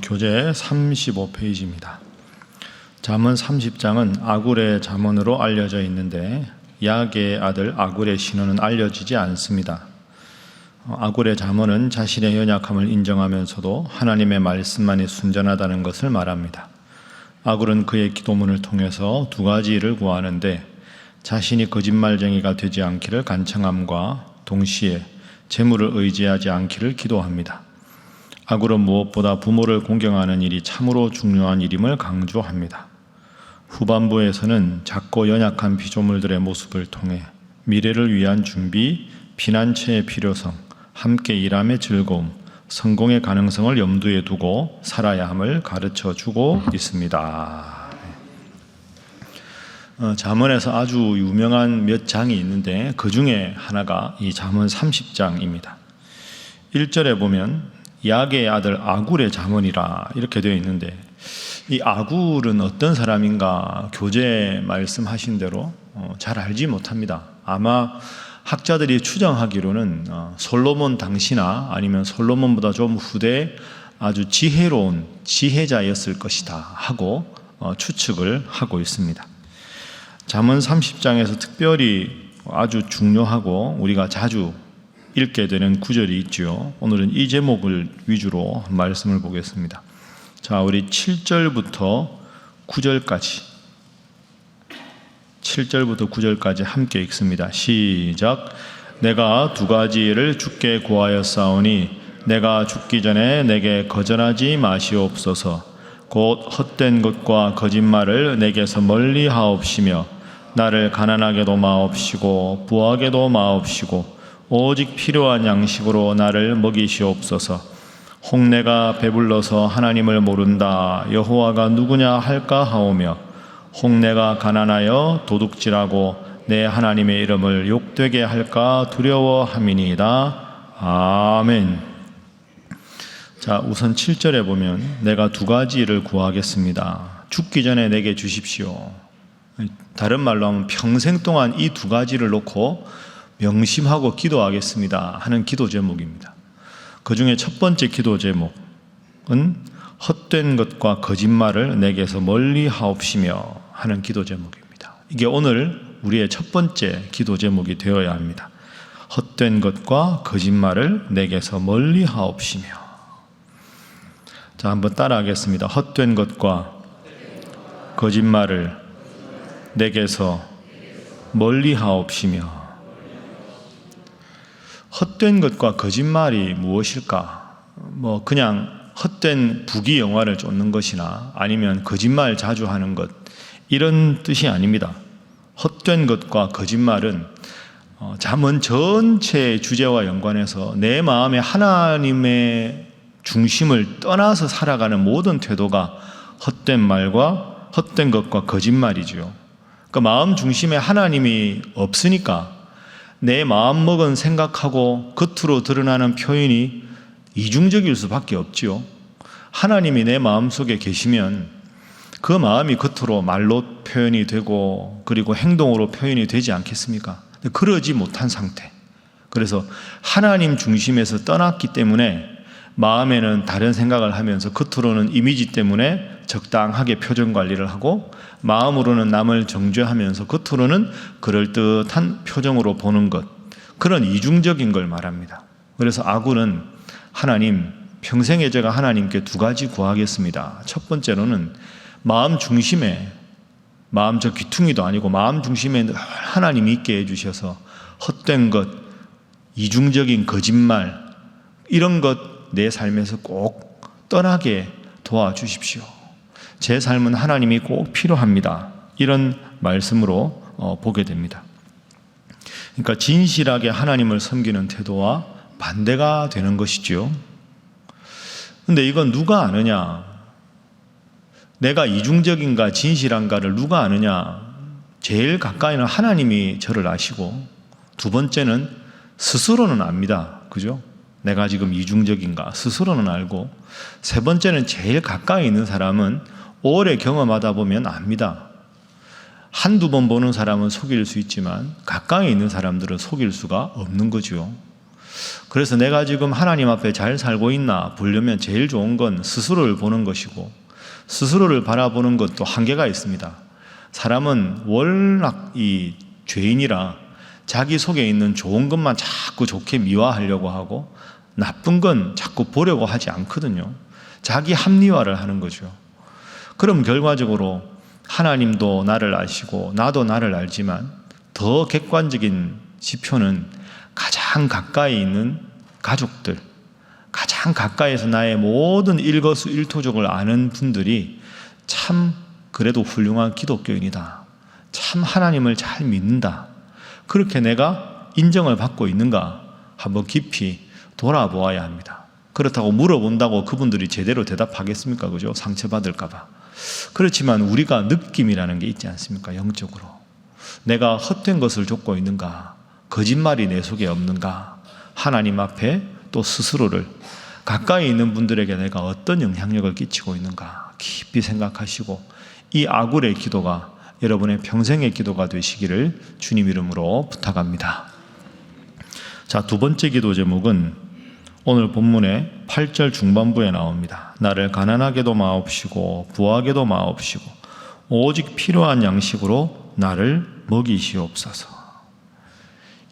교재 35페이지입니다. 잠언 30장은 아굴의 잠언으로 알려져 있는데 야게의 아들 아굴의 신호는 알려지지 않습니다. 아굴의 잠언은 자신의 연약함을 인정하면서도 하나님의 말씀만이 순전하다는 것을 말합니다. 아굴은 그의 기도문을 통해서 두 가지를 구하는데 자신이 거짓말쟁이가 되지 않기를 간청함과 동시에 재물을 의지하지 않기를 기도합니다. 아굴은 무엇보다 부모를 공경하는 일이 참으로 중요한 일임을 강조합니다. 후반부에서는 작고 연약한 피조물들의 모습을 통해 미래를 위한 준비, 피난처의 필요성, 함께 일함의 즐거움, 성공의 가능성을 염두에 두고 살아야 함을 가르쳐주고 있습니다. 잠언에서 아주 유명한 몇 장이 있는데 그 중에 하나가 이 잠언 30장입니다. 1절에 보면 야게의 아들 아굴의 잠언이라 이렇게 되어 있는데 이 아굴은 어떤 사람인가 교재 말씀하신 대로 잘 알지 못합니다. 아마 학자들이 추정하기로는 솔로몬 당시나 아니면 솔로몬보다 좀 후대 아주 지혜로운 지혜자였을 것이다 하고 추측을 하고 있습니다. 잠언 30장에서 특별히 아주 중요하고 우리가 자주 읽게 되는 구절이 있죠. 오늘은 이 제목을 위주로 말씀을 보겠습니다. 자, 우리 7절부터 9절까지 7절부터 9절까지 함께 읽습니다. 시작. 내가 두 가지를 주께 구하였사오니 내가 죽기 전에 내게 거절하지 마시옵소서. 곧 헛된 것과 거짓말을 내게서 멀리 하옵시며 나를 가난하게도 마옵시고 부하게도 마옵시고 오직 필요한 양식으로 나를 먹이시옵소서. 홍내가 배불러서 하나님을 모른다. 여호와가 누구냐 할까 하오며 홍내가 가난하여 도둑질하고 내 하나님의 이름을 욕되게 할까 두려워함이니이다. 아멘. 자, 우선 7절에 보면 내가 두 가지를 구하겠습니다. 죽기 전에 내게 주십시오. 다른 말로 하면 평생 동안 이 두 가지를 놓고 명심하고 기도하겠습니다 하는 기도 제목입니다. 그 중에 첫 번째 기도 제목은 헛된 것과 거짓말을 내게서 멀리 하옵시며 하는 기도 제목입니다. 이게 오늘 우리의 첫 번째 기도 제목이 되어야 합니다. 헛된 것과 거짓말을 내게서 멀리 하옵시며. 자, 한번 따라하겠습니다. 헛된 것과 거짓말을 내게서 멀리 하옵시며. 헛된 것과 거짓말이 무엇일까? 그냥 헛된 부귀 영화를 쫓는 것이나 아니면 거짓말 자주 하는 것 이런 뜻이 아닙니다. 헛된 것과 거짓말은 잠언 전체의 주제와 연관해서 내 마음에 하나님의 중심을 떠나서 살아가는 모든 태도가 헛된 말과 헛된 것과 거짓말이죠. 그러니까 마음 중심에 하나님이 없으니까 내 마음먹은 생각하고 겉으로 드러나는 표현이 이중적일 수밖에 없지요. 하나님이 내 마음속에 계시면 그 마음이 겉으로 말로 표현이 되고 그리고 행동으로 표현이 되지 않겠습니까? 그러지 못한 상태. 그래서 하나님 중심에서 떠났기 때문에 마음에는 다른 생각을 하면서 겉으로는 이미지 때문에 적당하게 표정 관리를 하고 마음으로는 남을 정죄하면서 겉으로는 그럴듯한 표정으로 보는 것, 그런 이중적인 걸 말합니다. 그래서 아굴은 하나님, 평생에 제가 하나님께 두 가지 구하겠습니다. 첫 번째로는 마음 중심에, 마음 저 귀퉁이도 아니고 마음 중심에 하나님이 있게 해주셔서 헛된 것, 이중적인 거짓말 이런 것 내 삶에서 꼭 떠나게 도와주십시오. 제 삶은 하나님이 꼭 필요합니다. 이런 말씀으로 보게 됩니다. 그러니까 진실하게 하나님을 섬기는 태도와 반대가 되는 것이죠. 근데 이건 누가 아느냐? 내가 이중적인가 진실한가를 누가 아느냐? 제일 가까이는 하나님이 저를 아시고 두 번째는 스스로는 압니다. 그죠? 내가 지금 이중적인가 스스로는 알고 세 번째는 제일 가까이 있는 사람은 오래 경험하다 보면 압니다. 한두 번 보는 사람은 속일 수 있지만 가까이 있는 사람들은 속일 수가 없는 거죠. 그래서 내가 지금 하나님 앞에 잘 살고 있나 보려면 제일 좋은 건 스스로를 보는 것이고, 스스로를 바라보는 것도 한계가 있습니다. 사람은 워낙 이 죄인이라 자기 속에 있는 좋은 것만 자꾸 좋게 미화하려고 하고 나쁜 건 자꾸 보려고 하지 않거든요. 자기 합리화를 하는 거죠. 그럼 결과적으로 하나님도 나를 아시고 나도 나를 알지만 더 객관적인 지표는 가장 가까이 있는 가족들, 가장 가까이에서 나의 모든 일거수일투족을 아는 분들이 참 그래도 훌륭한 기독교인이다, 참 하나님을 잘 믿는다, 그렇게 내가 인정을 받고 있는가 한번 깊이 돌아보아야 합니다. 그렇다고 물어본다고 그분들이 제대로 대답하겠습니까? 그죠? 상처받을까 봐. 그렇지만 우리가 느낌이라는 게 있지 않습니까? 영적으로 내가 헛된 것을 좇고 있는가, 거짓말이 내 속에 없는가, 하나님 앞에 또 스스로를, 가까이 있는 분들에게 내가 어떤 영향력을 끼치고 있는가 깊이 생각하시고, 이 아굴의 기도가 여러분의 평생의 기도가 되시기를 주님 이름으로 부탁합니다. 자, 두 번째 기도 제목은 오늘 본문의 8절 중반부에 나옵니다. 나를 가난하게도 마옵시고 부하게도 마옵시고 오직 필요한 양식으로 나를 먹이시옵소서.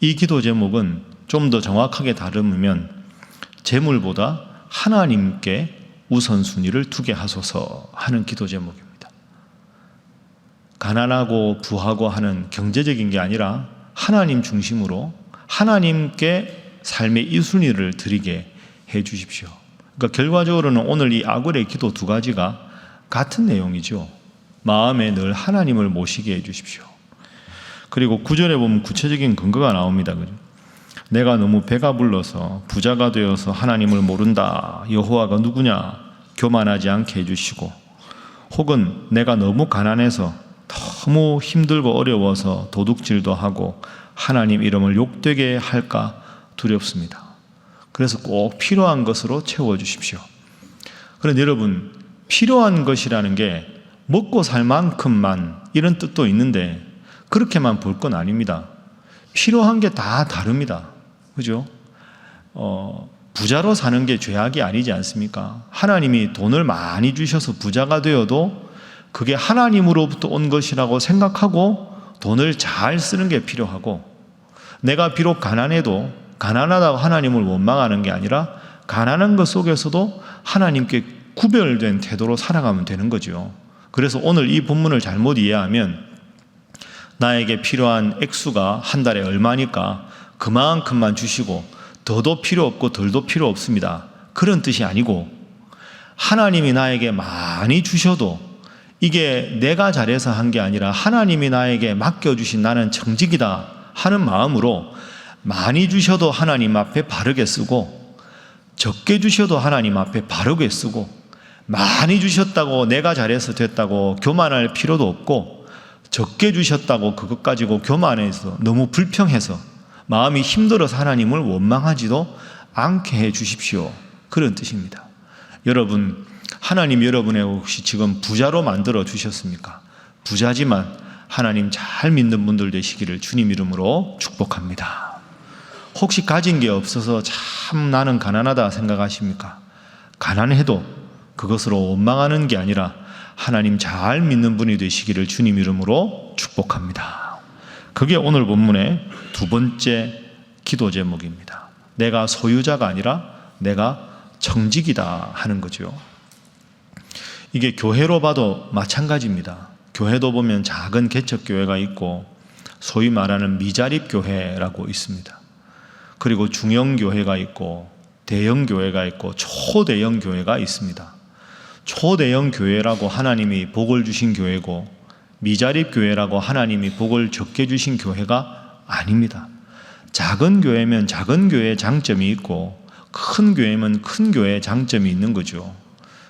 이 기도 제목은 좀 더 정확하게 다루면 재물보다 하나님께 우선순위를 두게 하소서 하는 기도 제목입니다. 가난하고 부하고 하는 경제적인 게 아니라 하나님 중심으로 하나님께 삶의 1순위를 드리게 해 주십시오. 그러니까 결과적으로는 오늘 이 아굴의 기도 두 가지가 같은 내용이죠. 마음에 늘 하나님을 모시게 해 주십시오. 그리고 9절에 보면 구체적인 근거가 나옵니다. 내가 너무 배가 불러서 부자가 되어서 하나님을 모른다, 여호와가 누구냐 교만하지 않게 해주시고, 혹은 내가 너무 가난해서 너무 힘들고 어려워서 도둑질도 하고 하나님 이름을 욕되게 할까 두렵습니다. 그래서 꼭 필요한 것으로 채워주십시오. 그런데 여러분, 필요한 것이라는 게 먹고 살 만큼만 이런 뜻도 있는데 그렇게만 볼 건 아닙니다. 필요한 게 다 다릅니다. 그죠? 부자로 사는 게 죄악이 아니지 않습니까? 하나님이 돈을 많이 주셔서 부자가 되어도 그게 하나님으로부터 온 것이라고 생각하고 돈을 잘 쓰는 게 필요하고, 내가 비록 가난해도 가난하다고 하나님을 원망하는 게 아니라 가난한 것 속에서도 하나님께 구별된 태도로 살아가면 되는 거죠. 그래서 오늘 이 본문을 잘못 이해하면 나에게 필요한 액수가 한 달에 얼마니까 그만큼만 주시고 더도 필요 없고 덜도 필요 없습니다, 그런 뜻이 아니고, 하나님이 나에게 많이 주셔도 이게 내가 잘해서 한 게 아니라 하나님이 나에게 맡겨주신 나는 청직이다 하는 마음으로 많이 주셔도 하나님 앞에 바르게 쓰고, 적게 주셔도 하나님 앞에 바르게 쓰고, 많이 주셨다고 내가 잘해서 됐다고 교만할 필요도 없고, 적게 주셨다고 그것 가지고 교만해서 너무 불평해서 마음이 힘들어서 하나님을 원망하지도 않게 해 주십시오, 그런 뜻입니다. 여러분, 하나님 여러분의 혹시 지금 부자로 만들어 주셨습니까? 부자지만 하나님 잘 믿는 분들 되시기를 주님 이름으로 축복합니다. 혹시 가진 게 없어서 참 나는 가난하다 생각하십니까? 가난해도 그것으로 원망하는 게 아니라 하나님 잘 믿는 분이 되시기를 주님 이름으로 축복합니다. 그게 오늘 본문의 두 번째 기도 제목입니다. 내가 소유자가 아니라 내가 청직이다 하는 거죠. 이게 교회로 봐도 마찬가지입니다. 교회도 보면 작은 개척교회가 있고 소위 말하는 미자립교회라고 있습니다. 그리고 중형교회가 있고 대형교회가 있고 초대형교회가 있습니다. 초대형교회라고 하나님이 복을 주신 교회고 미자립교회라고 하나님이 복을 적게 주신 교회가 아닙니다. 작은 교회면 작은 교회의 장점이 있고 큰 교회면 큰 교회의 장점이 있는 거죠.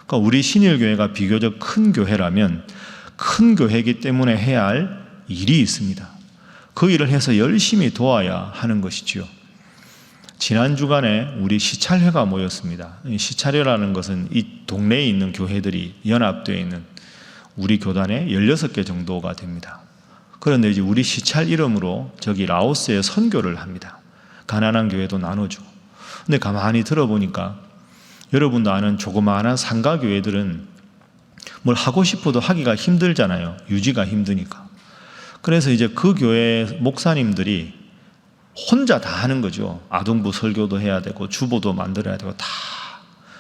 그러니까 우리 신일교회가 비교적 큰 교회라면 큰 교회이기 때문에 해야 할 일이 있습니다. 그 일을 해서 열심히 도와야 하는 것이죠. 지난 주간에 우리 시찰회가 모였습니다. 시찰회라는 것은 이 동네에 있는 교회들이 연합되어 있는 우리 교단에 16개 정도가 됩니다. 그런데 이제 우리 시찰 이름으로 저기 라오스에 선교를 합니다. 가난한 교회도 나눠주고. 근데 가만히 들어보니까 여러분도 아는 조그마한 상가교회들은 뭘 하고 싶어도 하기가 힘들잖아요. 유지가 힘드니까. 그래서 이제 그 교회 목사님들이 혼자 다 하는 거죠. 아동부 설교도 해야 되고 주보도 만들어야 되고 다.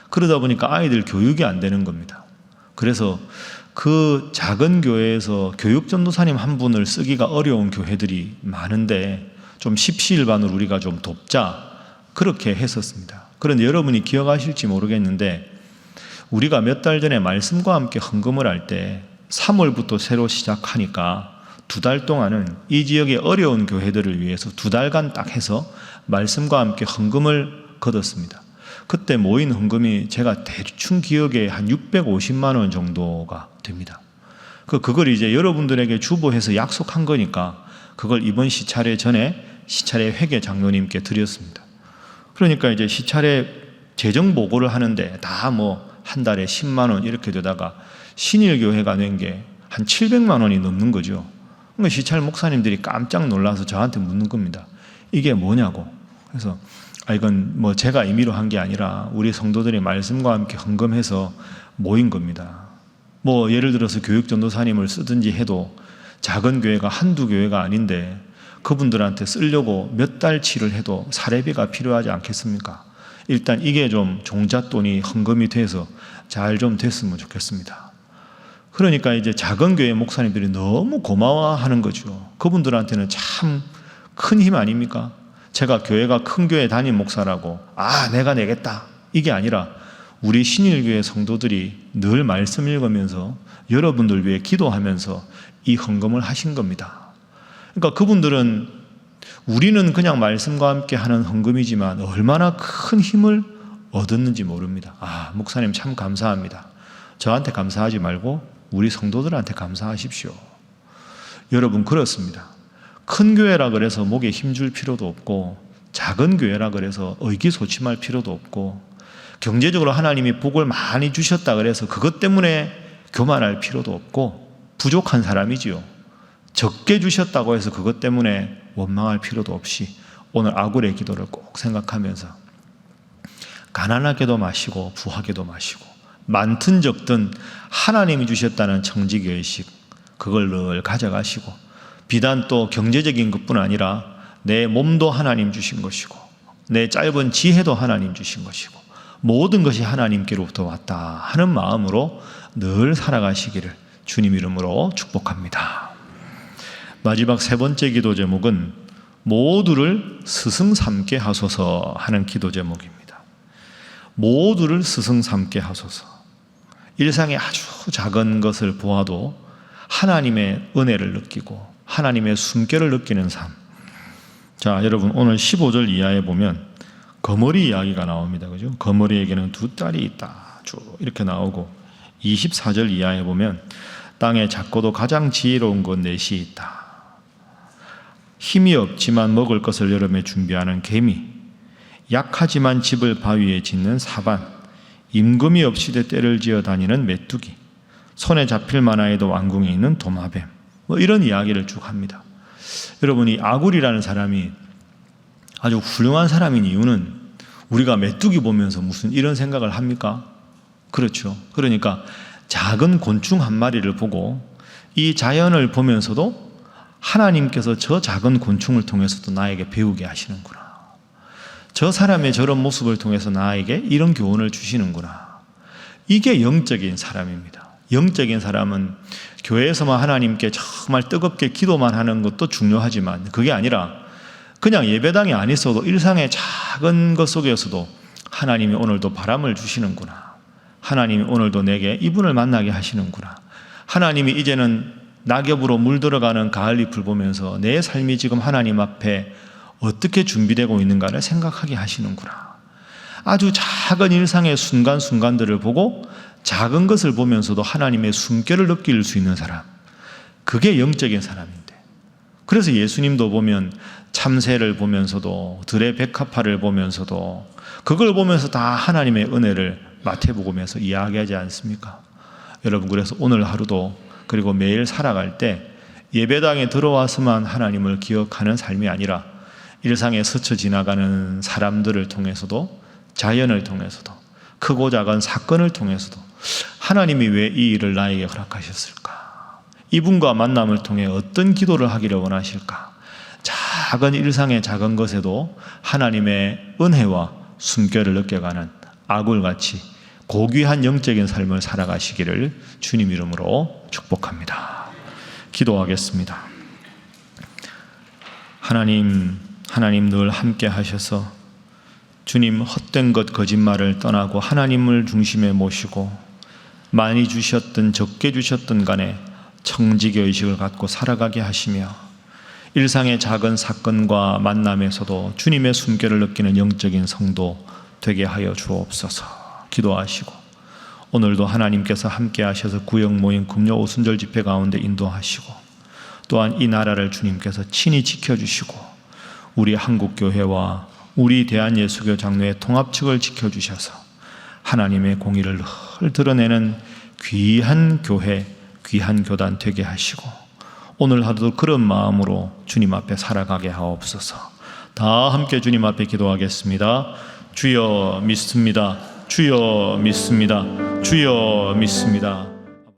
그러다 보니까 아이들 교육이 안 되는 겁니다. 그래서 그 작은 교회에서 교육전도사님 한 분을 쓰기가 어려운 교회들이 많은데 좀 십시일반으로 우리가 좀 돕자 그렇게 했었습니다. 그런데 여러분이 기억하실지 모르겠는데 우리가 몇 달 전에 말씀과 함께 헌금을 할 때 3월부터 새로 시작하니까 2달 동안은 이 지역의 어려운 교회들을 위해서 2달간 딱 해서 말씀과 함께 헌금을 거뒀습니다. 그때 모인 헌금이 제가 대충 기억에 한 650만 원 정도가 됩니다. 그걸 이제 여러분들에게 주보해서 약속한 거니까 그걸 이번 시차례 전에 시차례 회계 장로님께 드렸습니다. 그러니까 이제 시차례 재정 보고를 하는데 다 뭐 한 달에 10만 원 이렇게 되다가 신일교회가 낸 게 한 700만 원이 넘는 거죠. 그러니까 시찰 목사님들이 깜짝 놀라서 저한테 묻는 겁니다. 이게 뭐냐고. 그래서 이건 뭐 제가 임의로 한 게 아니라 우리 성도들이 말씀과 함께 헌금해서 모인 겁니다. 뭐 예를 들어서 교육전도사님을 쓰든지 해도 작은 교회가 한두 교회가 아닌데 그분들한테 쓰려고 몇 달치를 해도 사례비가 필요하지 않겠습니까? 일단 이게 좀 종잣돈이 헌금이 돼서 잘 좀 됐으면 좋겠습니다. 그러니까 이제 작은 교회 목사님들이 너무 고마워하는 거죠. 그분들한테는 참 큰 힘 아닙니까? 제가 교회가 큰 교회 담임 목사라고 내가 내겠다 이게 아니라 우리 신일교회 성도들이 늘 말씀 읽으면서 여러분들 위해 기도하면서 이 헌금을 하신 겁니다. 그러니까 그분들은 우리는 그냥 말씀과 함께 하는 헌금이지만 얼마나 큰 힘을 얻었는지 모릅니다. 목사님 참 감사합니다. 저한테 감사하지 말고 우리 성도들한테 감사하십시오. 여러분 그렇습니다. 큰 교회라 그래서 목에 힘줄 필요도 없고 작은 교회라 그래서 의기소침할 필요도 없고 경제적으로 하나님이 복을 많이 주셨다 그래서 그것 때문에 교만할 필요도 없고 부족한 사람이지요. 적게 주셨다고 해서 그것 때문에 원망할 필요도 없이 오늘 아굴의 기도를 꼭 생각하면서 가난하게도 마시고 부하게도 마시고 많든 적든 하나님이 주셨다는 청지기의식 그걸 늘 가져가시고 비단 또 경제적인 것뿐 아니라 내 몸도 하나님 주신 것이고 내 짧은 지혜도 하나님 주신 것이고 모든 것이 하나님께로부터 왔다 하는 마음으로 늘 살아가시기를 주님 이름으로 축복합니다. 마지막 세 번째 기도 제목은 모두를 스승 삼게 하소서 하는 기도 제목입니다. 모두를 스승 삼게 하소서. 일상의 아주 작은 것을 보아도 하나님의 은혜를 느끼고 하나님의 숨결을 느끼는 삶. 자, 여러분 오늘 15절 이하에 보면 거머리 이야기가 나옵니다. 그죠? 거머리에게는 2딸이 있다. 쭉 이렇게 나오고 24절 이하에 보면 땅에 작고도 가장 지혜로운 것 넷이 있다. 힘이 없지만 먹을 것을 여름에 준비하는 개미, 약하지만 집을 바위에 짓는 사반, 임금이 없이도 떼를 지어 다니는 메뚜기, 손에 잡힐 만하에도 왕궁에 있는 도마뱀, 뭐 이런 이야기를 쭉 합니다. 여러분 이 아굴이라는 사람이 아주 훌륭한 사람인 이유는 우리가 메뚜기 보면서 무슨 이런 생각을 합니까? 그렇죠. 그러니까 작은 곤충 한 마리를 보고 이 자연을 보면서도 하나님께서 저 작은 곤충을 통해서도 나에게 배우게 하시는구나. 저 사람의 저런 모습을 통해서 나에게 이런 교훈을 주시는구나. 이게 영적인 사람입니다. 영적인 사람은 교회에서만 하나님께 정말 뜨겁게 기도만 하는 것도 중요하지만 그게 아니라 그냥 예배당에 안 있어도 일상의 작은 것 속에서도 하나님이 오늘도 바람을 주시는구나. 하나님이 오늘도 내게 이분을 만나게 하시는구나. 하나님이 이제는 낙엽으로 물들어가는 가을잎을 보면서 내 삶이 지금 하나님 앞에 어떻게 준비되고 있는가를 생각하게 하시는구나. 아주 작은 일상의 순간순간들을 보고 작은 것을 보면서도 하나님의 숨결을 느낄 수 있는 사람. 그게 영적인 사람인데. 그래서 예수님도 보면 참새를 보면서도 들의 백합화를 보면서도 그걸 보면서 다 하나님의 은혜를 마태복음에서 이야기하지 않습니까? 여러분 그래서 오늘 하루도 그리고 매일 살아갈 때 예배당에 들어와서만 하나님을 기억하는 삶이 아니라 일상에 스쳐 지나가는 사람들을 통해서도, 자연을 통해서도, 크고 작은 사건을 통해서도 하나님이 왜 이 일을 나에게 허락하셨을까? 이분과 만남을 통해 어떤 기도를 하기를 원하실까? 작은 일상의 작은 것에도 하나님의 은혜와 숨결을 느껴가는 아굴같이 고귀한 영적인 삶을 살아가시기를 주님 이름으로 축복합니다. 기도하겠습니다. 하나님 늘 함께 하셔서 주님 헛된 것 거짓말을 떠나고 하나님을 중심에 모시고 많이 주셨든 적게 주셨든 간에 청지기 의식을 갖고 살아가게 하시며 일상의 작은 사건과 만남에서도 주님의 숨결을 느끼는 영적인 성도 되게 하여 주옵소서. 기도하시고 오늘도 하나님께서 함께 하셔서 구역 모임 금요 오순절 집회 가운데 인도하시고 또한 이 나라를 주님께서 친히 지켜주시고 우리 한국교회와 우리 대한예수교 장로의 통합측을 지켜주셔서 하나님의 공의를 늘 드러내는 귀한 교회, 귀한 교단 되게 하시고 오늘 하루도 그런 마음으로 주님 앞에 살아가게 하옵소서. 다 함께 주님 앞에 기도하겠습니다. 주여 믿습니다. 주여 믿습니다. 주여 믿습니다.